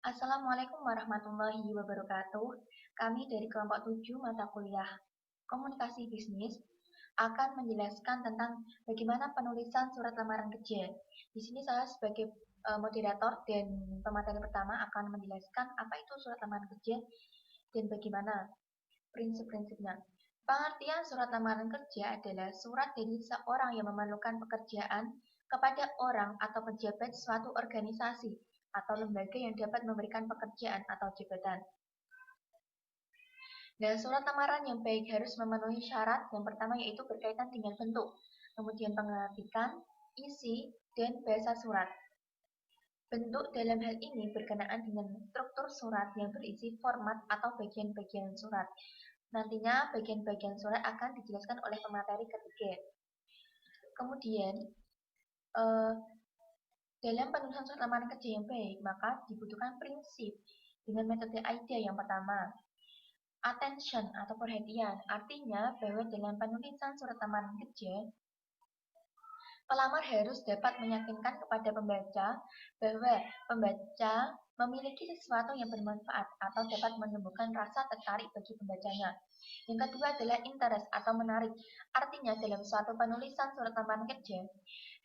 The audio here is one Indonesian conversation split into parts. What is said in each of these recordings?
Assalamualaikum warahmatullahi wabarakatuh. Kami dari kelompok 7 mata kuliah Komunikasi Bisnis akan menjelaskan tentang bagaimana penulisan surat lamaran kerja. Di sini saya sebagai moderator dan pemateri pertama akan menjelaskan apa itu surat lamaran kerja dan bagaimana prinsip-prinsipnya. Pengertian surat lamaran kerja adalah surat dari seorang yang memerlukan pekerjaan kepada orang atau pejabat suatu organisasi atau lembaga yang dapat memberikan pekerjaan atau jabatan. Dan surat lamaran yang baik harus memenuhi syarat. Yang pertama yaitu berkaitan dengan bentuk, kemudian pengertian, isi, dan bahasa surat. Bentuk dalam hal ini berkenaan dengan struktur surat yang berisi format atau bagian-bagian surat. Nantinya bagian-bagian surat akan dijelaskan oleh pemateri ketiga. Kemudian, dalam penulisan surat lamaran kerja yang baik, maka dibutuhkan prinsip dengan metode AIDA yang pertama. Attention atau perhatian, artinya bahwa dalam penulisan surat lamaran kerja, pelamar harus dapat meyakinkan kepada pembaca bahwa pembaca memiliki sesuatu yang bermanfaat atau dapat menumbuhkan rasa tertarik bagi pembacanya. Yang kedua adalah interest atau menarik, artinya dalam suatu penulisan surat lamaran kerja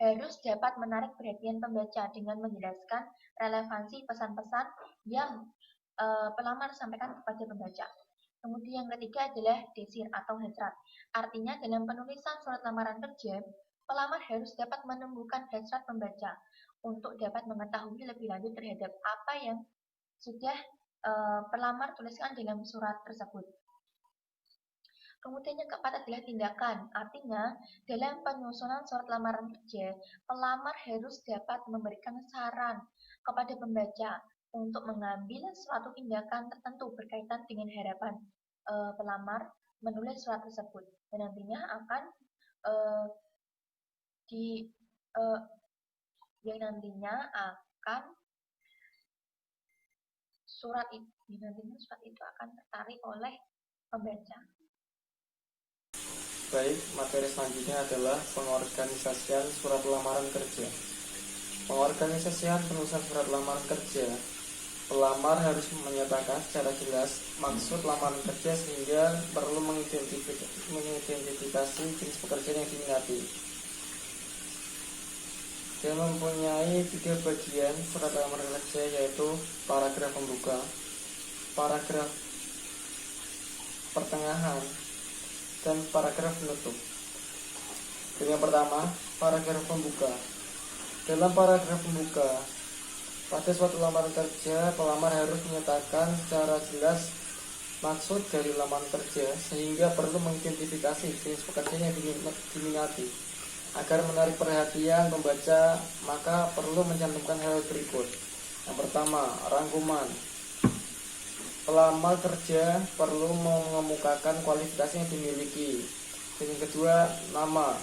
harus dapat menarik perhatian pembaca dengan menjelaskan relevansi pesan-pesan yang pelamar sampaikan kepada pembaca. Kemudian yang ketiga adalah desir atau hasrat. Artinya dalam penulisan surat lamaran kerja, pelamar harus dapat menumbuhkan hasrat pembaca untuk dapat mengetahui lebih lanjut terhadap apa yang sudah pelamar tuliskan dalam surat tersebut. Kemudian yang keempat adalah tindakan. Artinya dalam penyusunan surat lamaran kerja, pelamar harus dapat memberikan saran kepada pembaca untuk mengambil suatu tindakan tertentu berkaitan dengan harapan pelamar menulis surat tersebut, dan nantinya akan surat itu akan tertarik oleh pembaca. Baik, materi selanjutnya adalah pengorganisasian surat lamaran kerja. Pengorganisasian penulisan surat lamaran kerja. Pelamar harus menyatakan secara jelas maksud lamaran kerja sehingga perlu mengidentifikasi jenis pekerjaan yang diminati. Dia mempunyai 3 bagian surat lamaran kerja, yaitu paragraf pembuka, paragraf pertengahan, dan paragraf penutup. Yang pertama, paragraf pembuka. Dalam paragraf pembuka, pada suatu lamaran kerja, pelamar harus menyatakan secara jelas maksud dari lamaran kerja sehingga perlu mengidentifikasi jenis pekerjaan yang diminati. Agar menarik perhatian pembaca, maka perlu mencantumkan hal berikut. Yang pertama, rangkuman. Pelamar kerja perlu mengemukakan kualifikasi yang dimiliki. Dan yang kedua, nama.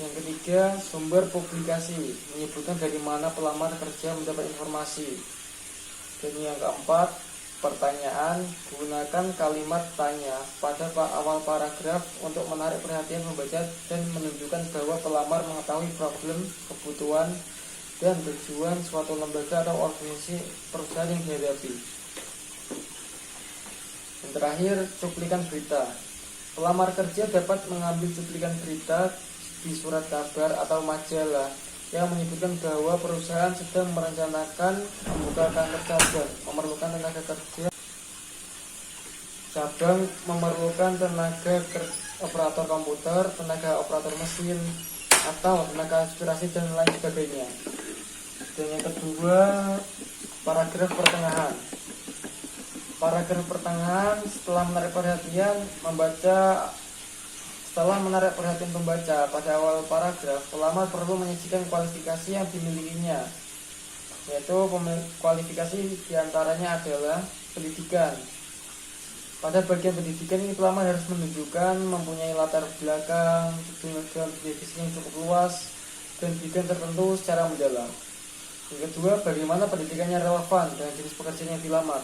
Yang ketiga, sumber publikasi, menyebutkan dari mana pelamar kerja mendapat informasi. Dan yang keempat, pertanyaan, gunakan kalimat tanya pada awal paragraf untuk menarik perhatian pembaca dan menunjukkan bahwa pelamar mengetahui problem, kebutuhan, dan tujuan suatu lembaga atau organisasi perusahaan yang dihadapi. Yang terakhir, cuplikan berita. Pelamar kerja dapat mengambil cuplikan berita di surat kabar atau majalah yang menyebutkan bahwa perusahaan sedang merencanakan membuka kantor cabang, memerlukan tenaga kerja. Cabang memerlukan tenaga operator komputer, tenaga operator mesin, atau tenaga aspirasi dan lain sebagainya. Dan yang kedua, paragraf pertengahan. Paragraf pertengahan setelah menarik perhatian pembaca pada awal paragraf, pelamar perlu menyajikan kualifikasi yang dimilikinya, yaitu kualifikasi diantaranya adalah pendidikan. Pada bagian pendidikan ini pelamar harus menunjukkan mempunyai latar belakang dengan divisi yang cukup luas dan bidang tertentu secara mendalam. Yang kedua, bagaimana pendidikannya relevan dengan jenis pekerjaan yang dilamar.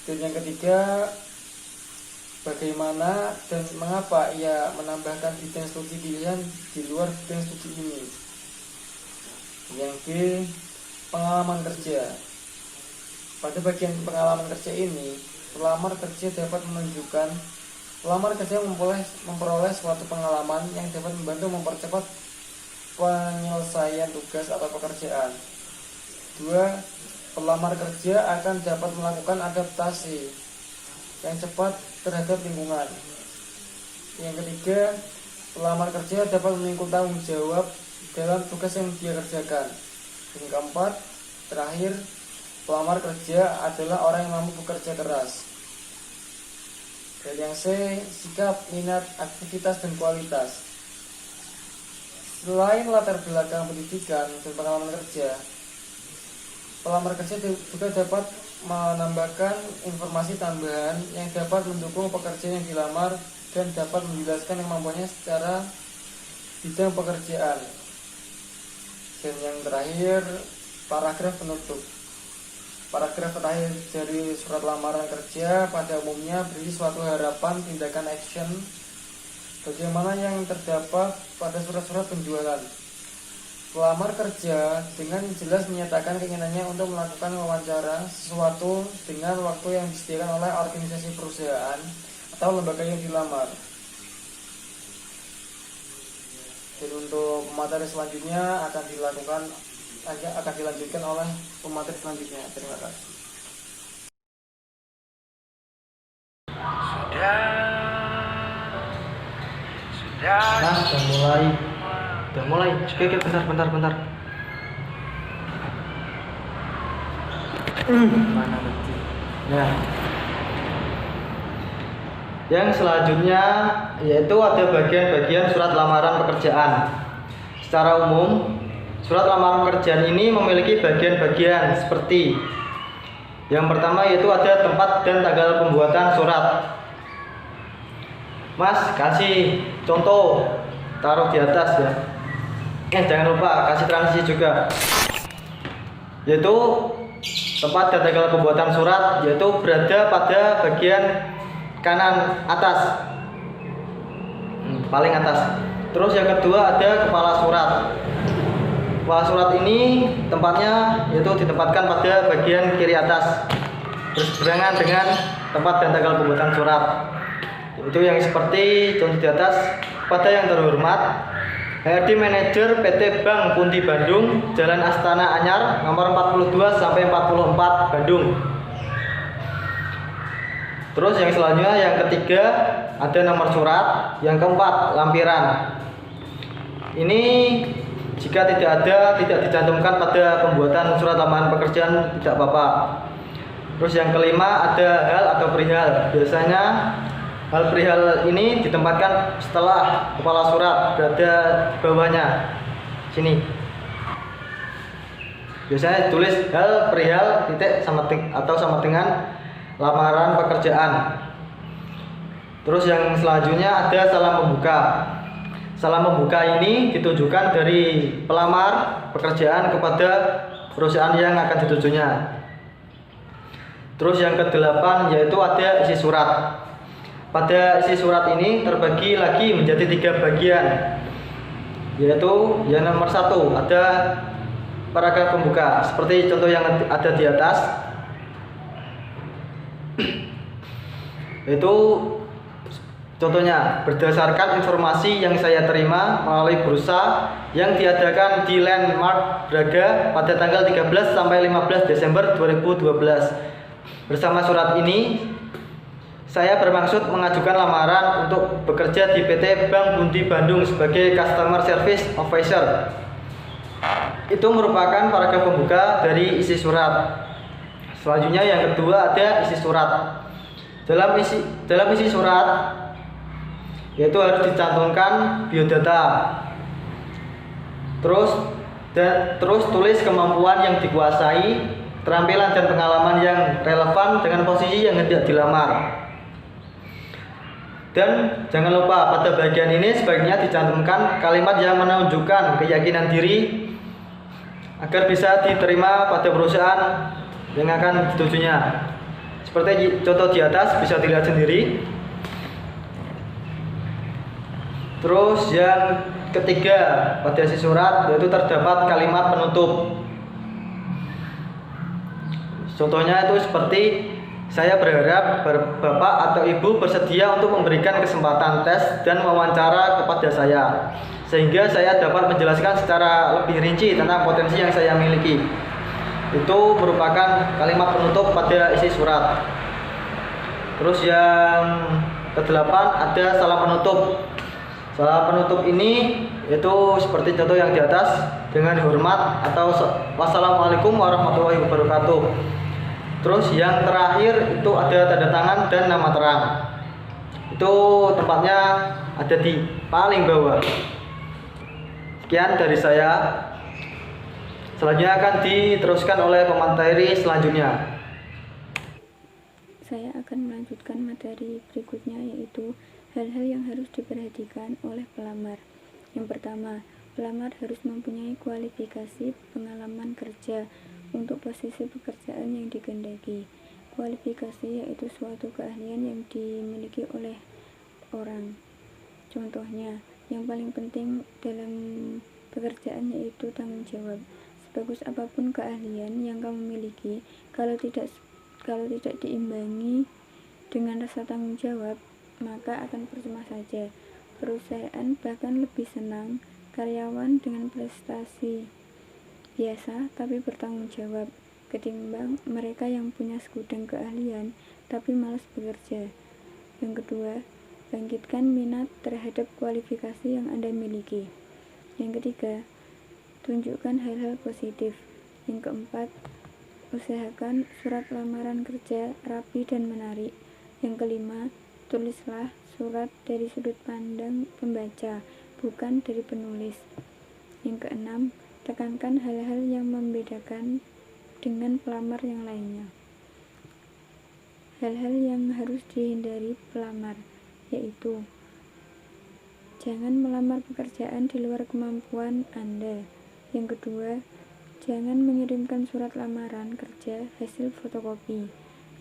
Dan yang ketiga, bagaimana dan mengapa ia menambahkan bidang studi pilihan di luar bidang studi ini. Yang B, pengalaman kerja. Pada bagian pengalaman kerja ini, pelamar kerja dapat menunjukkan pelamar kerja memperoleh suatu pengalaman yang dapat membantu mempercepat penyelesaian tugas atau pekerjaan. 2. Pelamar kerja akan dapat melakukan adaptasi yang cepat terhadap lingkungan. Yang ketiga, pelamar kerja dapat memikul tanggung jawab dalam tugas yang dia kerjakan. Yang keempat, terakhir, pelamar kerja adalah orang yang mampu bekerja keras. Dan yang C, sikap, minat, aktivitas, dan kualitas. Selain latar belakang pendidikan dan pengalaman kerja, pelamar kerja juga dapat menambahkan informasi tambahan yang dapat mendukung pekerjaan yang dilamar dan dapat menjelaskan kemampuannya secara bidang pekerjaan. Dan yang terakhir, paragraf penutup. Paragraf terakhir dari surat lamaran kerja pada umumnya berisi suatu harapan tindakan action bagaimana yang terdapat pada surat-surat penjualan. Pelamar kerja dengan jelas menyatakan keinginannya untuk melakukan wawancara sesuatu dengan waktu yang disediakan oleh organisasi perusahaan atau lembaga yang dilamar. Dan untuk materi selanjutnya akan dilanjutkan oleh pemateri selanjutnya. Terima kasih. Nah, udah mulai. Oke, bentar. Mana nanti? Ya. Yang selanjutnya yaitu ada bagian-bagian surat lamaran pekerjaan. Secara umum, surat lamaran pekerjaan ini memiliki bagian-bagian seperti yang pertama yaitu ada tempat dan tanggal pembuatan surat. Mas, kasih contoh, taruh di atas ya. Jangan lupa kasih transisi juga. Yaitu tempat dan tanggal pembuatan surat yaitu berada pada bagian kanan atas, paling atas. Terus yang kedua ada kepala surat. Kepala surat ini tempatnya yaitu ditempatkan pada bagian kiri atas, berseberangan dengan tempat dan tanggal pembuatan surat. Itu yang seperti contoh di atas. Pada yang terhormat, HRD Manajer PT Bank Pundi Bandung, Jalan Astana Anyar, nomor 42 sampai 44 Bandung. Terus yang selanjutnya yang ketiga ada nomor surat, yang keempat lampiran. Ini jika tidak dicantumkan pada pembuatan surat lamaran pekerjaan tidak apa-apa. Terus yang kelima ada hal atau perihal. Biasanya hal perihal ini ditempatkan setelah kepala surat, berada bawahnya sini. Biasanya ditulis hal perihal titik sama dengan lamaran pekerjaan. Terus yang selanjutnya ada salam pembuka. Salam pembuka ini ditujukan dari pelamar pekerjaan kepada perusahaan yang akan ditujunya. Terus yang ke-8 yaitu ada isi surat. Pada isi surat ini terbagi lagi menjadi 3 bagian. Yaitu yang nomor 1 ada paragraf pembuka seperti contoh yang ada di atas. Itu contohnya berdasarkan informasi yang saya terima melalui bursa yang diadakan di Landmark Braga pada tanggal 13 sampai 15 Desember 2012. Bersama surat ini saya bermaksud mengajukan lamaran untuk bekerja di PT Bank Pundi Bandung sebagai Customer Service Officer. Itu merupakan paragraf pembuka dari isi surat. Selanjutnya yang kedua ada isi surat. Dalam isi surat yaitu harus dicantumkan biodata. Terus tulis kemampuan yang dikuasai, keterampilan dan pengalaman yang relevan dengan posisi yang hendak dilamar. Dan jangan lupa pada bagian ini sebaiknya dicantumkan kalimat yang menunjukkan keyakinan diri agar bisa diterima pada perusahaan yang akan ditujunya. Seperti contoh di atas bisa dilihat sendiri. Terus yang ketiga pada isi surat yaitu terdapat kalimat penutup. Contohnya itu seperti saya berharap Bapak atau Ibu bersedia untuk memberikan kesempatan tes dan wawancara kepada saya, sehingga saya dapat menjelaskan secara lebih rinci tentang potensi yang saya miliki. Itu merupakan kalimat penutup pada isi surat. Terus yang kedelapan ada salam penutup. Salam penutup ini itu seperti contoh yang di atas, dengan hormat atau wassalamualaikum warahmatullahi wabarakatuh. Terus yang terakhir itu ada tanda tangan dan nama terang. Itu tempatnya ada di paling bawah. Sekian dari saya. Selanjutnya akan diteruskan oleh pemateri selanjutnya. Saya akan melanjutkan materi berikutnya, yaitu hal-hal yang harus diperhatikan oleh pelamar. Yang pertama, pelamar harus mempunyai kualifikasi pengalaman kerja untuk posisi pekerjaan yang dikehendaki. Kualifikasi yaitu suatu keahlian yang dimiliki oleh orang. Contohnya, yang paling penting dalam pekerjaan yaitu tanggung jawab. Sebagus apapun keahlian yang kamu miliki, kalau tidak diimbangi dengan rasa tanggung jawab, maka akan percuma saja. Perusahaan bahkan lebih senang karyawan dengan prestasi biasa tapi bertanggung jawab ketimbang mereka yang punya segudang keahlian tapi malas bekerja. Yang kedua, bangkitkan minat terhadap kualifikasi yang Anda miliki. Yang ketiga, tunjukkan hal-hal positif. Yang keempat, usahakan surat lamaran kerja rapi dan menarik. Yang kelima, tulislah surat dari sudut pandang pembaca, bukan dari penulis. Yang keenam, tekankan hal-hal yang membedakan dengan pelamar yang lainnya. Hal-hal yang harus dihindari pelamar yaitu jangan melamar pekerjaan di luar kemampuan Anda. Yang kedua, jangan mengirimkan surat lamaran kerja hasil fotokopi.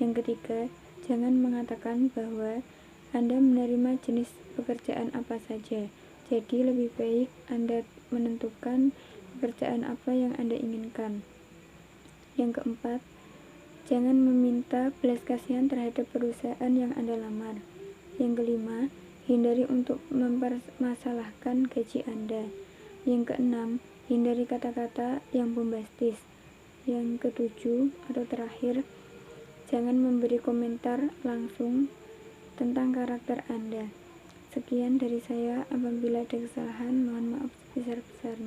Yang ketiga, jangan mengatakan bahwa Anda menerima jenis pekerjaan apa saja. Jadi lebih baik Anda menentukan pekerjaan apa yang Anda inginkan. Yang keempat, jangan meminta belas kasihan terhadap perusahaan yang Anda lamar. Yang kelima, hindari untuk mempermasalahkan gaji Anda. Yang keenam, hindari kata-kata yang bombastis. Yang ketujuh atau terakhir, jangan memberi komentar langsung tentang karakter Anda. Sekian dari saya, apabila ada kesalahan mohon maaf sebesar-besarnya.